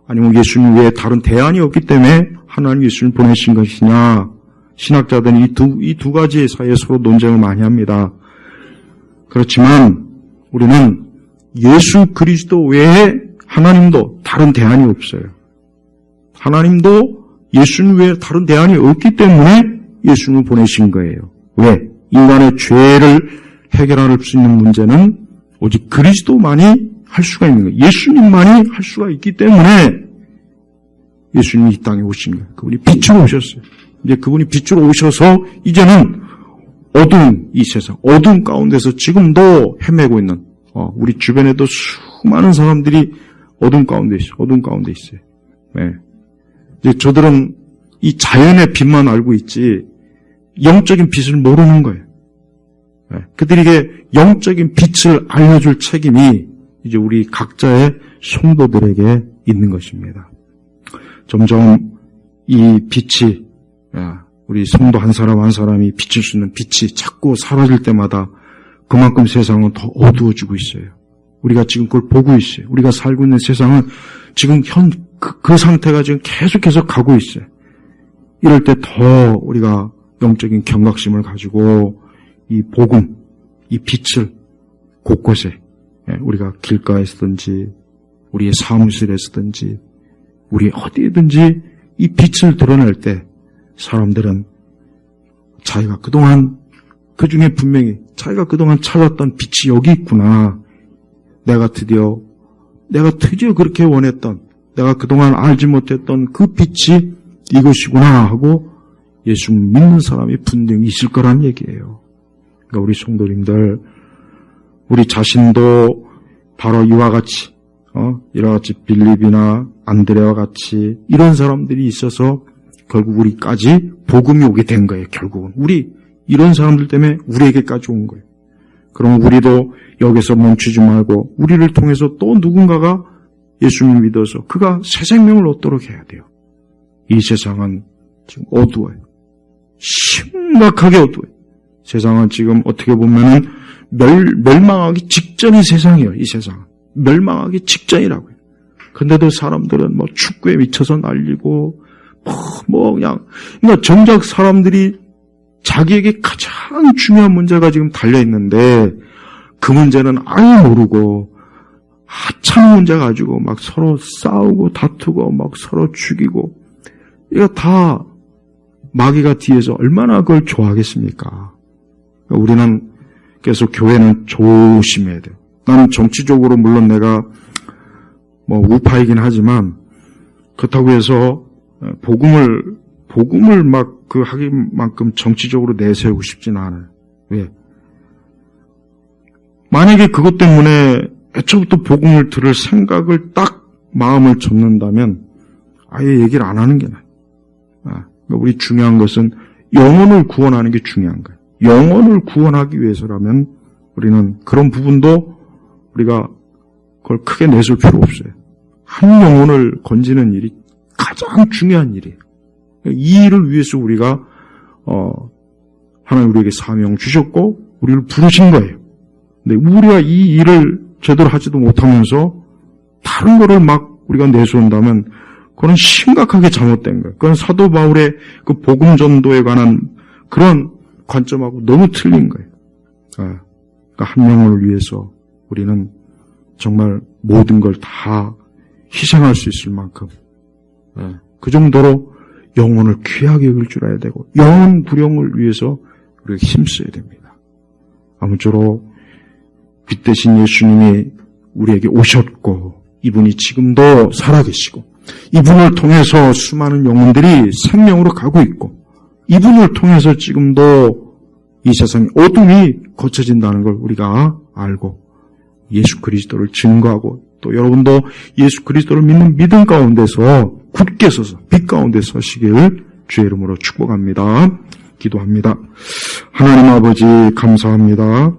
[SPEAKER 1] 아니면 예수님 외에 다른 대안이 없기 때문에 하나님 예수님을 보내신 것이냐 신학자들은 이 두 가지 사이에 서로 논쟁을 많이 합니다. 그렇지만 우리는 예수 그리스도 외에 하나님도 다른 대안이 없어요. 하나님도 예수님 외에 다른 대안이 없기 때문에 예수님을 보내신 거예요. 왜? 인간의 죄를 해결할 수 있는 문제는 오직 그리스도만이 할 수가 있는 거예요. 예수님만이 할 수가 있기 때문에 예수님이 이 땅에 오신 거예요. 그분이 빛으로 오셨어요. 이제 그분이 빛으로 오셔서 이제는 어두운 이 세상, 어두운 가운데서 지금도 헤매고 있는 우리 주변에도 수많은 사람들이 어둠 가운데 있어요. 네. 이제 저들은 이 자연의 빛만 알고 있지 영적인 빛을 모르는 거예요. 네. 그들에게 영적인 빛을 알려줄 책임이 이제 우리 각자의 성도들에게 있는 것입니다. 점점 이 빛이 우리 성도 한 사람 한 사람이 비칠 수 있는 빛이 자꾸 사라질 때마다 그만큼 세상은 더 어두워지고 있어요. 우리가 지금 그걸 보고 있어요. 우리가 살고 있는 세상은 지금 그 상태가 지금 계속해서 가고 있어요. 이럴 때 더 우리가 영적인 경각심을 가지고 이 복음, 이 빛을 곳곳에 우리가 길가에서든지 우리의 사무실에서든지 우리 어디에든지 이 빛을 드러낼 때 사람들은 자기가 그동안 그중에 분명히 자기가 그동안 찾았던 빛이 여기 있구나. 내가 드디어 그렇게 원했던 내가 그동안 알지 못했던 그 빛이 이것이구나 하고 예수 믿는 사람이 분명히 있을 거란 얘기예요. 그러니까 우리 성도님들 우리 자신도 바로 이와 같이 빌립이나 안드레와 같이 이런 사람들이 있어서 결국 우리까지 복음이 오게 된 거예요. 결국은 이런 사람들 때문에 우리에게까지 온 거예요. 그럼 우리도 여기서 멈추지 말고 우리를 통해서 또 누군가가 예수님을 믿어서 그가 새 생명을 얻도록 해야 돼요. 이 세상은 지금 어두워요. 심각하게 어두워요. 세상은 지금 어떻게 보면은 멸망하기 직전의 세상이에요. 이 세상은 멸망하기 직전이라고요. 근데도 사람들은 축구에 미쳐서 날리고 그러니까 정작 사람들이 자기에게 가장 중요한 문제가 지금 달려있는데 그 문제는 아예 모르고 하찮은 문제 가지고 서로 싸우고 다투고 서로 죽이고 이거 다 마귀가 뒤에서 얼마나 그걸 좋아하겠습니까? 우리는 그래서 교회는 조심해야 돼요. 나는 정치적으로 물론 내가 우파이긴 하지만 그렇다고 해서 복음을 막 하기만큼 정치적으로 내세우고 싶진 않아요. 왜? 만약에 그것 때문에 애초부터 복음을 들을 생각을 딱 마음을 접는다면 아예 얘기를 안 하는 게 나아요. 그러니까 우리 중요한 것은 영혼을 구원하는 게 중요한 거예요. 영혼을 구원하기 위해서라면 우리는 그런 부분도 우리가 그걸 크게 내줄 필요 없어요. 한 영혼을 건지는 일이 가장 중요한 일이에요. 이 일을 위해서 우리가 하나님 우리에게 사명 주셨고 우리를 부르신 거예요. 근데 우리가 이 일을 제대로 하지도 못하면서 다른 거를 막 우리가 내세운다면 그건 심각하게 잘못된 거예요. 그건 사도 바울의 그 복음 전도에 관한 그런 관점하고 너무 틀린 거예요. 그러니까 한 명을 위해서 우리는 정말 모든 걸 다 희생할 수 있을 만큼 그 정도로 영혼을 귀하게 여길 줄 알아야 되고 영혼 부령을 위해서 우리가 힘써야 됩니다. 아무쪼록 빛 대신 예수님이 우리에게 오셨고 이분이 지금도 살아계시고 이분을 통해서 수많은 영혼들이 생명으로 가고 있고 이분을 통해서 지금도 이 세상의 어둠이 고쳐진다는 걸 우리가 알고 예수 그리스도를 증거하고 또 여러분도 예수 그리스도를 믿는 믿음 가운데서 굳게 서서 빛 가운데 서시길 주의 이름으로 축복합니다. 기도합니다. 하나님 아버지 감사합니다.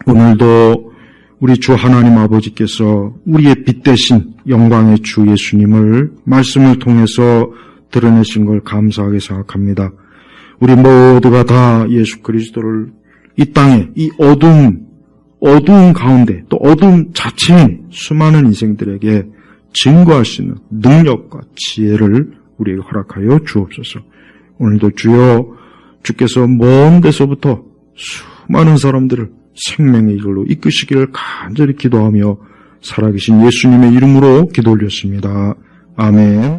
[SPEAKER 1] 오늘도 우리 주 하나님 아버지께서 우리의 빛 대신 영광의 주 예수님을 말씀을 통해서 드러내신 걸 감사하게 생각합니다. 우리 모두가 다 예수 그리스도를 이 땅에 이 어두운 가운데 또 어두움 자체인 수많은 인생들에게 증거할 수 있는 능력과 지혜를 우리에게 허락하여 주옵소서. 오늘도 주께서 먼 데서부터 수많은 사람들을 생명의 길로 이끄시기를 간절히 기도하며 살아계신 예수님의 이름으로 기도 올렸습니다. 아멘.